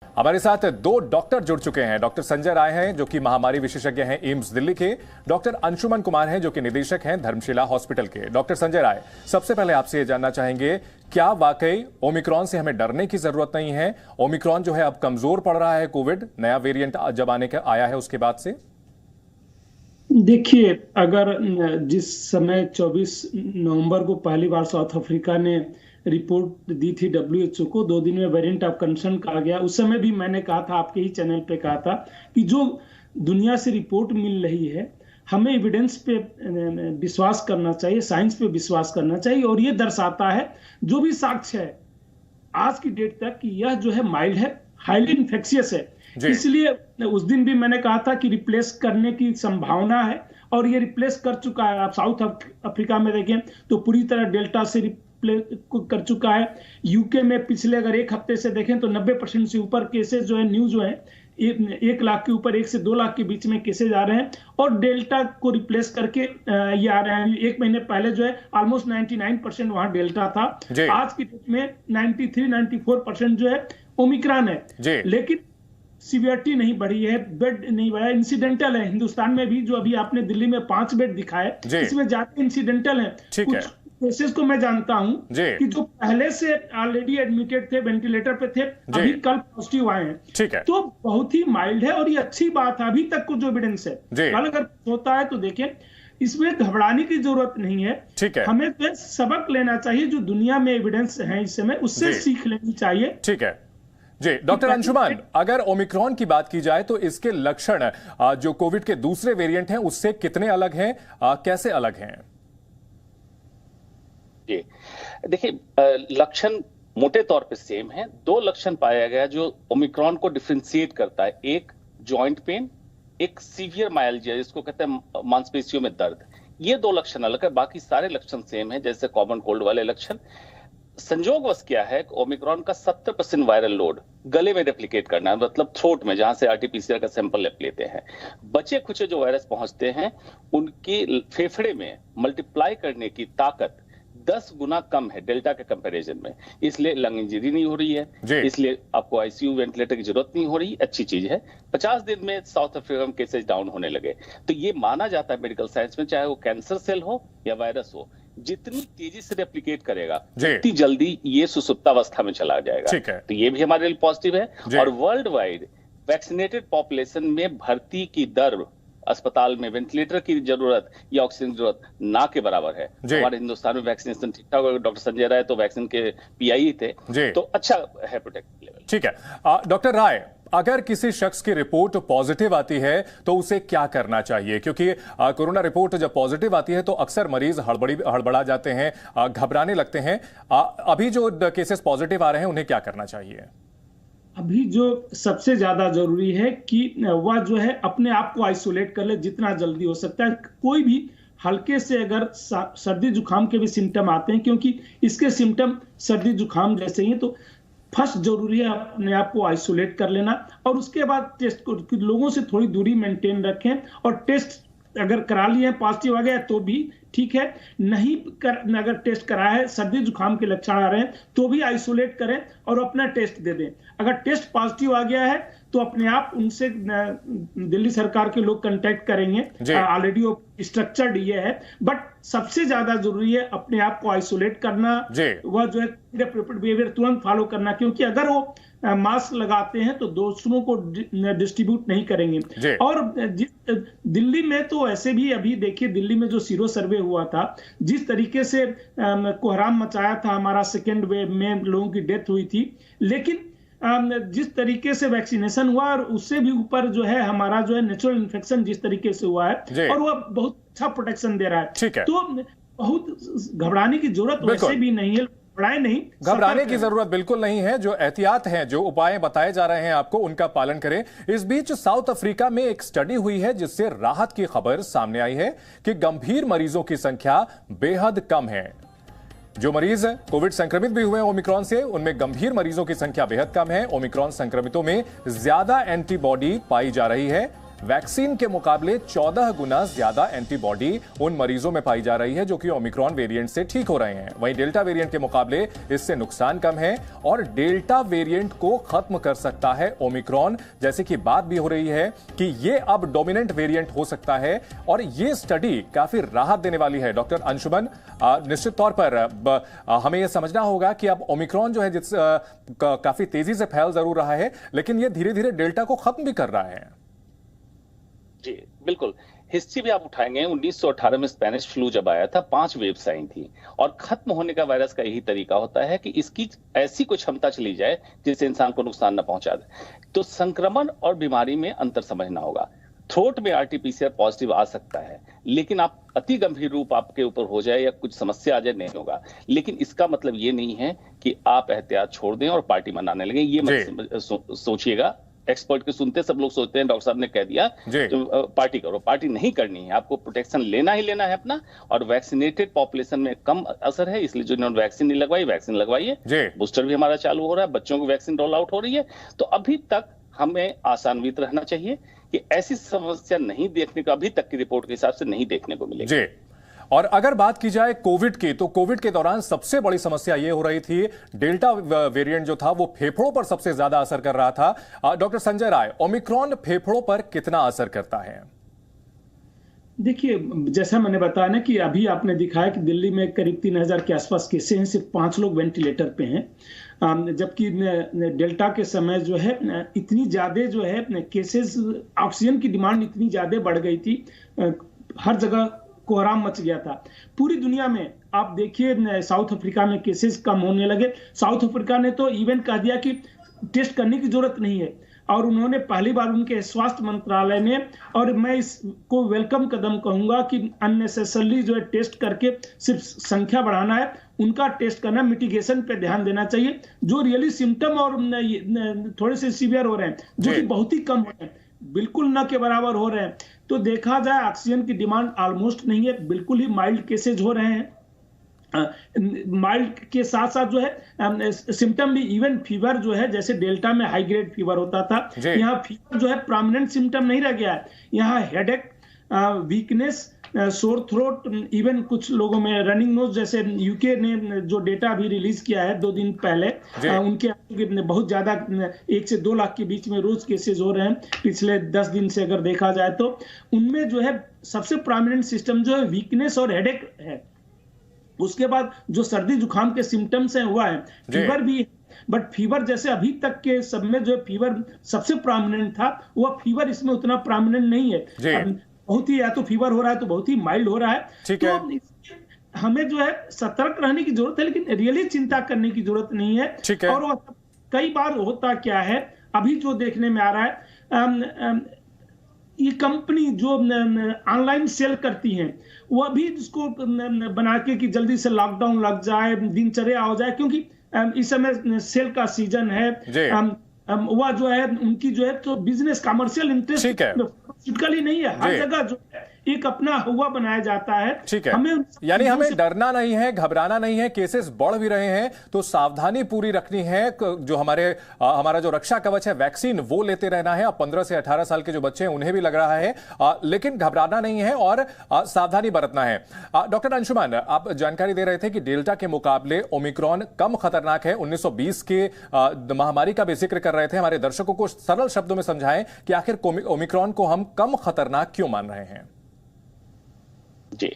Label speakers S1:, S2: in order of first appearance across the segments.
S1: हमारे साथ दो डॉक्टर जुड़ चुके हैं। डॉक्टर संजय राय हैं जो कि महामारी विशेषज्ञ हैं एम्स दिल्ली के। डॉक्टर अंशुमन कुमार हैं जो कि निदेशक हैं धर्मशिला हॉस्पिटल के। डॉक्टर संजय राय, सबसे पहले आपसे ये जानना चाहेंगे, क्या वाकई ओमिक्रॉन से हमें डरने की जरूरत नहीं है? ओमिक्रॉन जो है अब कमजोर पड़ रहा है, कोविड नया वेरिएंट जब आया है उसके बाद से।
S2: देखिए, अगर जिस समय 24 नवंबर को पहली बार साउथ अफ्रीका ने रिपोर्ट दी थी WHO को, 2 दिन में वेरिएंट ऑफ कंसर्न कहा गया। उस समय भी मैंने कहा था, आपके ही चैनल पे कहा था कि जो दुनिया से रिपोर्ट मिल रही है, हमें एविडेंस पे विश्वास करना चाहिए, साइंस पे विश्वास करना चाहिए। और ये दर्शाता है जो भी साक्ष्य है आज की डेट तक कि यह जो है माइल्ड है, हाईली इन्फेक्शियस है। इसलिए उस दिन भी मैंने कहा था कि रिप्लेस करने की संभावना है और ये रिप्लेस कर चुका है। आप साउथ अफ्रीका में देखें तो पूरी तरह डेल्टा से रिप्लेस कर चुका है। यूके में पिछले अगर एक हफ्ते से देखें तो 90% से ऊपर केसेस जो है न्यूज जो है 1 लाख के ऊपर, 1 से 2 लाख के बीच में केसेज आ रहे हैं और डेल्टा को रिप्लेस करके ये आ रहे हैं। 1 महीने पहले जो है ऑलमोस्ट 99% वहां डेल्टा था। आज की डेट में 93-94% जो है ओमिक्रॉन है। लेकिन सीवियरिटी नहीं बढ़ी है, बेड नहीं बढ़ा, इंसिडेंटल है। हिंदुस्तान में भी जो अभी आपने दिल्ली में 5 बेड दिखाए, इसमें ज्यादा इंसिडेंटल है। कुछ केसेस को मैं जानता हूं कि जो पहले से ऑलरेडी एडमिटेड थे, वेंटिलेटर पे थे, अभी कल पॉजिटिव आए हैं। तो बहुत ही माइल्ड है और ये अच्छी बात है। अभी तक को जो एविडेंस है, कल अगर होता है तो देखें, इसमें घबराने की जरूरत नहीं है। हमें तो सबक लेना चाहिए जो दुनिया में एविडेंस है इस समय, उससे सीख लेनी चाहिए।
S1: ठीक है जी। डॉक्टर अंशुमन, अगर ओमिक्रॉन की बात की जाए तो इसके लक्षण जो कोविड के दूसरे वेरिएंट हैं उससे कितने अलग हैं, कैसे अलग हैं?
S3: जी देखिए, लक्षण मोटे तौर पे सेम है। 2 लक्षण पाया गया जो ओमिक्रॉन को डिफरेंशिएट करता है। एक जॉइंट पेन, एक सीवियर माइल्जिया जिसको कहते हैं मांसपेशियों में दर्द। ये 2 लक्षण अलग है, बाकी सारे लक्षण सेम है जैसे कॉमन कोल्ड वाले लक्षण। संयोगवश क्या है, ओमिक्रॉन का 70% वायरल लोड गले में रेप्लिकेट करना है, मतलब थ्रोट में जहां से आरटीपीसीआर का सैंपल लेते हैं। बचे खुचे जो वायरस पहुंचते हैं उनके फेफड़े में मल्टीप्लाई करने की ताकत 10 गुना कम है डेल्टा के कंपैरिजन में, इसलिए लंग इंजरी नहीं हो रही है, इसलिए आपको आईसीयू वेंटिलेटर की जरूरत नहीं हो रही। अच्छी चीज है। 50 दिन में साउथ अफ्रीका में केसेस डाउन होने लगे। तो ये माना जाता है मेडिकल साइंस में, चाहे वो कैंसर सेल हो या वायरस हो, जितनी तेजी से रेप्लिकेट करेगा उतनी जल्दी ये सुसुप्तावस्था में चला जाएगा। तो ये भी हमारे लिए पॉजिटिव है। और वर्ल्ड वाइड वैक्सीनेटेड पॉपुलेशन में भर्ती की दर अस्पताल में वेंटिलेटर की जरूरत या ऑक्सीजन की जरूरत ना के बराबर है। हमारे हिंदुस्तान में वैक्सीनेशन ठीक ठाक। डॉक्टर संजय राय तो वैक्सीन के पीआई थे, तो अच्छा है प्रोटेक्ट लेवल।
S1: ठीक है। डॉक्टर राय, अगर किसी शख्स की रिपोर्ट पॉजिटिव आती है तो उसे क्या करना चाहिए? क्योंकि कोरोना रिपोर्ट जब पॉजिटिव आती है तो अक्सर मरीज हड़बड़ा जाते हैं, घबराने लगते हैं। अभी जो केसेस पॉजिटिव आ रहे हैं उन्हें क्या करना चाहिए?
S2: अभी जो सबसे ज्यादा जरूरी है कि वह जो है अपने आप को आइसोलेट कर ले जितना जल्दी हो सकता है। कोई भी हल्के से अगर सर्दी जुकाम के भी सिम्टम आते हैं, क्योंकि इसके सिम्टम सर्दी जुकाम जैसे ही, तो फर्स्ट जरूरी है अपने आप को आइसोलेट कर लेना और उसके बाद टेस्ट को, लोगों से थोड़ी दूरी मेंटेन रखें। और टेस्ट अगर करा लिए पॉजिटिव आ गया तो भी ठीक है, अगर टेस्ट कराया है, सर्दी जुकाम के लक्षण आ रहे हैं तो भी आइसोलेट करें और अपना टेस्ट दे दें। अगर टेस्ट पॉजिटिव आ गया है तो अपने आप उनसे दिल्ली सरकार के लोग कांटेक्ट करेंगे, ऑलरेडी वो स्ट्रक्चर्ड ये है। बट सबसे ज्यादा जरूरी है अपने आप को आइसोलेट करना, वह जो है बिहेवियर तुरंत फॉलो करना, क्योंकि अगर वो मास्क लगाते हैं तो दूसरों को डिस्ट्रीब्यूट नहीं करेंगे। और दिल्ली में तो ऐसे भी अभी देखिए, दिल्ली में जो सीरो सर्वे हुआ था, जिस तरीके से कोहराम मचाया था, हमारा सेकेंड वेव में लोगों की डेथ हुई थी, लेकिन जिस तरीके से वैक्सीनेशन हुआ और उससे भी ऊपर जो है हमारा जो है नेचुरल इन्फेक्शन जिस तरीके से हुआ है, और वह बहुत अच्छा प्रोटेक्शन दे रहा है। तो बहुत घबराने की जरूरत वैसे भी नहीं है,
S1: घबराने की जरूरत बिल्कुल नहीं है। जो एहतियात हैं, जो उपाय बताए जा रहे हैं आपको, उनका पालन करें। इस बीच साउथ अफ्रीका में एक स्टडी हुई है जिससे राहत की खबर सामने आई है कि गंभीर मरीजों की संख्या बेहद कम है। जो मरीज कोविड संक्रमित भी हुए ओमिक्रॉन से, उनमें गंभीर मरीजों की संख्या बेहद कम है। ओमिक्रॉन संक्रमितों में ज्यादा एंटीबॉडी पाई जा रही है। वैक्सीन के मुकाबले 14 गुना ज्यादा एंटीबॉडी उन मरीजों में पाई जा रही है जो कि ओमिक्रॉन वेरिएंट से ठीक हो रहे हैं। वहीं डेल्टा वेरिएंट के मुकाबले इससे नुकसान कम है और डेल्टा वेरिएंट को खत्म कर सकता है ओमिक्रॉन। जैसे कि बात भी हो रही है कि ये अब डोमिनेंट वेरिएंट हो सकता है और ये स्टडी काफी राहत देने वाली है। डॉक्टर अंशुमन, निश्चित तौर पर हमें यह समझना होगा कि अब ओमिक्रॉन जो है काफी तेजी से फैल जरूर रहा है, लेकिन यह धीरे धीरे डेल्टा को खत्म भी कर रहा है।
S3: जी बिल्कुल, हिस्ट्री भी आप उठाएंगे 1918 में स्पेनिश फ्लू जब आया था 5 वेव्स आई थी और खत्म होने का वायरस का यही तरीका होता है कि इसकी ऐसी कोई क्षमता चली जाए जिससे इंसान को नुकसान न पहुंचा दे। तो संक्रमण और बीमारी में अंतर समझना होगा। थ्रोट में आरटीपीसीआर पॉजिटिव आ सकता है, लेकिन आप अति गंभीर रूप आपके ऊपर हो जाए या कुछ समस्या आ जाए नहीं होगा। लेकिन इसका मतलब ये नहीं है कि आप एहतियात छोड़ दें और पार्टी मनाने लगे, ये मत सोचिएगा। एक्सपर्ट के सुनते सब लोग सोचते हैं डॉक्टर साहब ने कह दिया तो पार्टी करो। पार्टी नहीं करनी है, आपको प्रोटेक्शन लेना ही लेना है अपना। और वैक्सीनेटेड पॉपुलेशन में कम असर है, इसलिए जिन्होंने वैक्सीन नहीं लगवाई वैक्सीन लगवाइए। बूस्टर भी हमारा चालू हो रहा है, बच्चों को वैक्सीन रोल आउट हो रही है। तो अभी तक हमें आशान्वित रहना चाहिए कि ऐसी समस्या नहीं देखने को अभी तक की रिपोर्ट के हिसाब से नहीं देखने को मिलेगी।
S1: और अगर बात की जाए कोविड की, तो कोविड के दौरान सबसे बड़ी समस्या यह हो रही थी, डेल्टा वेरिएंट जो था वो फेफड़ों पर सबसे ज्यादा असर कर रहा था। डॉक्टर संजय राय, ओमिक्रॉन फेफड़ों पर कितना असर करता है?
S2: देखिए, जैसा मैंने बताया ना कि अभी आपने दिखाया कि दिल्ली में करीब 3000 के आसपास केसेस हैं, सिर्फ 5 लोग वेंटिलेटर पे हैं। जबकि डेल्टा के समय जो है इतनी ज्यादा जो है केसेस, ऑक्सीजन की डिमांड इतनी ज्यादा बढ़ गई थी, हर जगह कोहराम मच गया था पूरी दुनिया में। आप देखिए साउथ अफ्रीका में केसेस कम होने लगे। साउथ अफ्रीका ने तो इवन कह दिया कि टेस्ट करने की जरूरत नहीं है, और उन्होंने पहली बार उनके स्वास्थ्य मंत्रालय ने, और मैं इसको वेलकम कदम कहूंगा कि अननेसेसरली जो है टेस्ट करके सिर्फ संख्या बढ़ाना है, उनका टेस्ट करना, मिटिगेशन पे ध्यान देना चाहिए। जो रियली सिम्टम और थोड़े से सीवियर हो रहे हैं, जो कि बहुत ही कम हो रहे हैं, बिल्कुल न के बराबर हो रहे हैं, तो देखा जाए ऑक्सीजन की डिमांड ऑलमोस्ट नहीं है, बिल्कुल ही माइल्ड केसेज हो रहे हैं। माइल्ड के साथ साथ जो है सिम्टम भी, इवन फीवर जो है, जैसे डेल्टा में हाई ग्रेड फीवर होता था, यहाँ फीवर जो है प्रोमिनेंट सिम्टम नहीं रह गया है। यहाँ headache, weakness, sore throat, even कुछ लोगों में रनिंग नोज, जैसे यूके ने जो डेटा अभी रिलीज किया है 2 दिन पहले, उनके बहुत ज्यादा 1 से 2 लाख के बीच में रोज केसेस हो रहे हैं पिछले 10 दिन से अगर देखा जाए तो। उनमें जो है सबसे प्रोमिनेंट सिस्टम जो है वीकनेस और हेडेक है। उसके बाद जो सर्दी जुकाम के सिम्टम्स हैं हुआ है, फीवर भी है, बट फीवर जैसे अभी तक के सब में जो फीवर सबसे प्रोमिनेंट था, वह फीवर इसमें उतना प्रोमिनेंट नहीं है। बहुत ही, या तो फीवर हो रहा है तो बहुत ही माइल्ड हो रहा है। तो हमें जो है सतर्क रहने की जरूरत है, लेकिन रियली चिंता करने की जरूरत नहीं है। और कई बार होता क्या है, अभी जो देखने में आ रहा है, ये कंपनी जो ऑनलाइन सेल करती हैं, वो भी इसको बना के कि जल्दी से लॉकडाउन लग जाए, दिनचर्या हो जाए, क्योंकि इस समय सेल का सीजन है। वह जो है उनकी जो है तो बिजनेस कमर्शियल इंटरेस्ट फिजिकली नहीं है, हर जगह जो है एक अपना हुआ बनाया जाता है।
S1: ठीक है, यानी हमें डरना नहीं है, घबराना नहीं है। केसेस बढ़ भी रहे हैं तो सावधानी पूरी रखनी है। जो हमारा जो रक्षा कवच है वैक्सीन, वो लेते रहना है। अब 15 से 18 साल के जो बच्चे हैं उन्हें भी लग रहा है, लेकिन घबराना नहीं है और सावधानी बरतना है। डॉक्टर अंशुमन, आप जानकारी दे रहे थे कि डेल्टा के मुकाबले ओमिक्रॉन कम खतरनाक है। 1920 के महामारी का भी जिक्र कर रहे थे। हमारे दर्शकों को सरल शब्दों में समझाएं कि आखिर ओमिक्रॉन को हम कम खतरनाक क्यों मान रहे हैं?
S3: जी,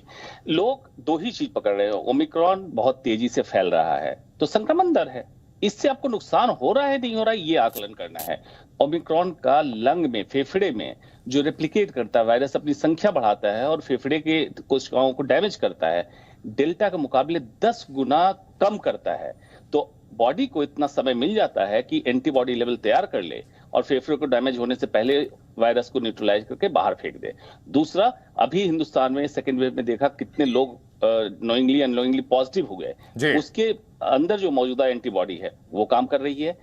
S3: लोग 2 ही चीज पकड़ रहे हो। ओमिक्रॉन बहुत तेजी से फैल रहा है तो संक्रमण दर है, इससे आपको नुकसान हो रहा है नहीं हो रहा है, ये आकलन करना है। ओमिक्रॉन का लंग में, फेफड़े में जो रेप्लिकेट करता है वायरस, अपनी संख्या बढ़ाता है और फेफड़े के कोशिकाओं को डैमेज करता है, डेल्टा के मुकाबले 10 गुना कम करता है। तो बॉडी को इतना समय मिल जाता है कि एंटीबॉडी लेवल तैयार कर ले और फेफड़े को डैमेज होने से पहले वायरस को न्यूट्रलाइज करके बाहर फेंक दे। दूसरा, अभी हिंदुस्तान में सेकेंड वेव में देखा कितने लोग नोइंगली अननोइंगली पॉजिटिव हो गए, उसके अंदर जो मौजूदा एंटीबॉडी है वो काम कर रही है,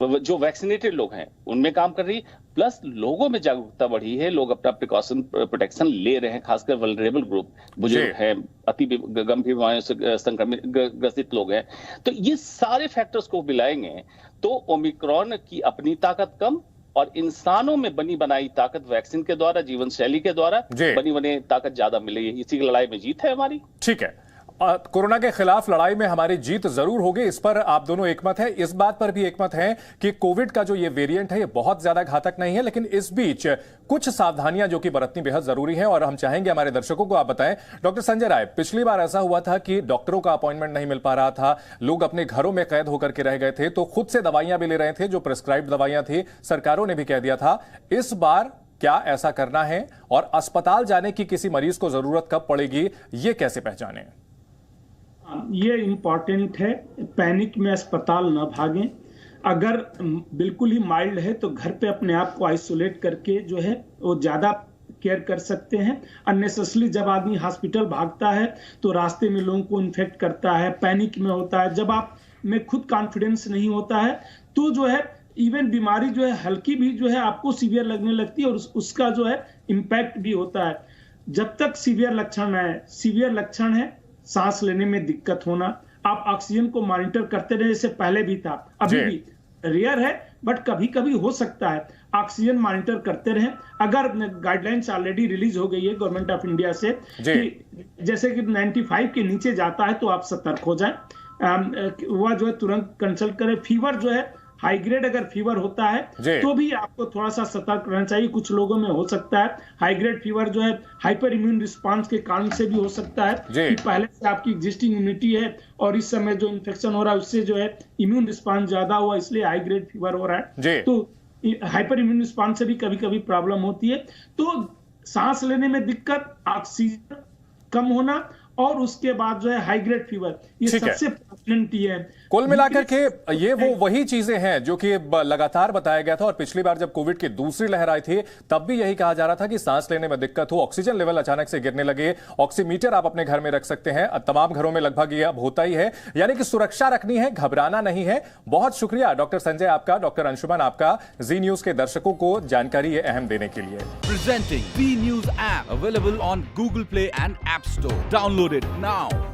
S3: जो वैक्सीनेटेड लोग हैं उनमें काम कर रही है, प्लस लोगों में जागरूकता बढ़ी है, लोग अपना प्रोटेक्शन ले रहे हैं, खासकर वल्नरेबल ग्रुप, बुजुर्ग हैं, अति गंभीर बीमारियों से संक्रमित ग्रसित लोग हैं। तो ये सारे फैक्टर्स को मिलाएंगे तो ओमिक्रॉन की अपनी ताकत कम और इंसानों में बनी बनाई ताकत वैक्सीन के द्वारा, जीवन शैली के द्वारा बनी बनी ताकत ज्यादा मिले। इसी की लड़ाई में जीत है हमारी।
S1: ठीक है, कोरोना के खिलाफ लड़ाई में हमारी जीत जरूर होगी, इस पर आप दोनों एकमत हैं। इस बात पर भी एकमत हैं कि कोविड का जो ये वेरिएंट है ये बहुत ज्यादा घातक नहीं है, लेकिन इस बीच कुछ सावधानियां जो कि बरतनी बेहद जरूरी है और हम चाहेंगे हमारे दर्शकों को आप बताएं। डॉक्टर संजय राय, पिछली बार ऐसा हुआ था कि डॉक्टरों का अपॉइंटमेंट नहीं मिल पा रहा था, लोग अपने घरों में कैद होकर के रह गए थे, तो खुद से दवाइयां भी ले रहे थे जो प्रिस्क्राइब्ड दवाइयां थी, सरकारों ने भी कह दिया था। इस बार क्या ऐसा करना है और अस्पताल जाने की किसी मरीज को जरूरत कब पड़ेगी, ये कैसे पहचानें?
S2: ये इंपॉर्टेंट है, पैनिक में अस्पताल न भागें। अगर बिल्कुल ही माइल्ड है तो घर पे अपने आप को आइसोलेट करके जो है वो ज्यादा केयर कर सकते हैं। अननेसेसरली जब आदमी हॉस्पिटल भागता है तो रास्ते में लोगों को इन्फेक्ट करता है, पैनिक में होता है। जब आप में खुद कॉन्फिडेंस नहीं होता है तो जो है इवन बीमारी जो है हल्की भी जो है आपको सीवियर लगने लगती है और उसका जो है इम्पैक्ट भी होता है। जब तक सीवियर लक्षण है सांस लेने में दिक्कत होना, आप ऑक्सीजन को मॉनिटर करते रहे, जैसे पहले भी था, अभी भी रेयर है बट कभी कभी हो सकता है। ऑक्सीजन मॉनिटर करते रहें। अगर गाइडलाइंस ऑलरेडी रिलीज हो गई है गवर्नमेंट ऑफ इंडिया से कि जैसे कि 95 के नीचे जाता है तो आप सतर्क हो जाएं, वह जो है तुरंत कंसल्ट करें। फीवर जो है हाई ग्रेड अगर फीवर होता है तो भी आपको थोड़ा सा सतर्क रहना चाहिए। कुछ लोगों में हो सकता है हाई ग्रेड फीवर जो है हाइपर इम्यून रिस्पांस के कारण से भी हो सकता है कि पहले से आपकी एग्जिस्टिंग इम्यूनिटी है और इस समय जो इन्फेक्शन हो रहा है उससे जो है इम्यून रिस्पांस ज्यादा हुआ, इसलिए हाई ग्रेड फीवर हो रहा है। तो हाइपर इम्यून रिस्पांस से भी कभी कभी प्रॉब्लम होती है। तो सांस लेने में दिक्कत, ऑक्सीजन कम होना और उसके बाद जो है हाई ग्रेड फीवर, ये सबसे प्रेवलेंट है।
S1: कुल मिलाकर के ये वही चीजें हैं जो कि लगातार बताया गया था और पिछली बार जब कोविड की दूसरी लहर आई थी तब भी यही कहा जा रहा था कि सांस लेने में दिक्कत हो, ऑक्सीजन लेवल अचानक से गिरने लगे, ऑक्सीमीटर आप अपने घर में रख सकते हैं, तमाम घरों में लगभग ये अब होता ही है। यानी कि सुरक्षा रखनी है, घबराना नहीं है। बहुत शुक्रिया डॉक्टर संजय आपका, डॉक्टर अंशुमन आपका, जी न्यूज के दर्शकों को जानकारी ये अहम देने के लिए।
S4: Presenting Zee News app available on Google Play and App Store. Download it now.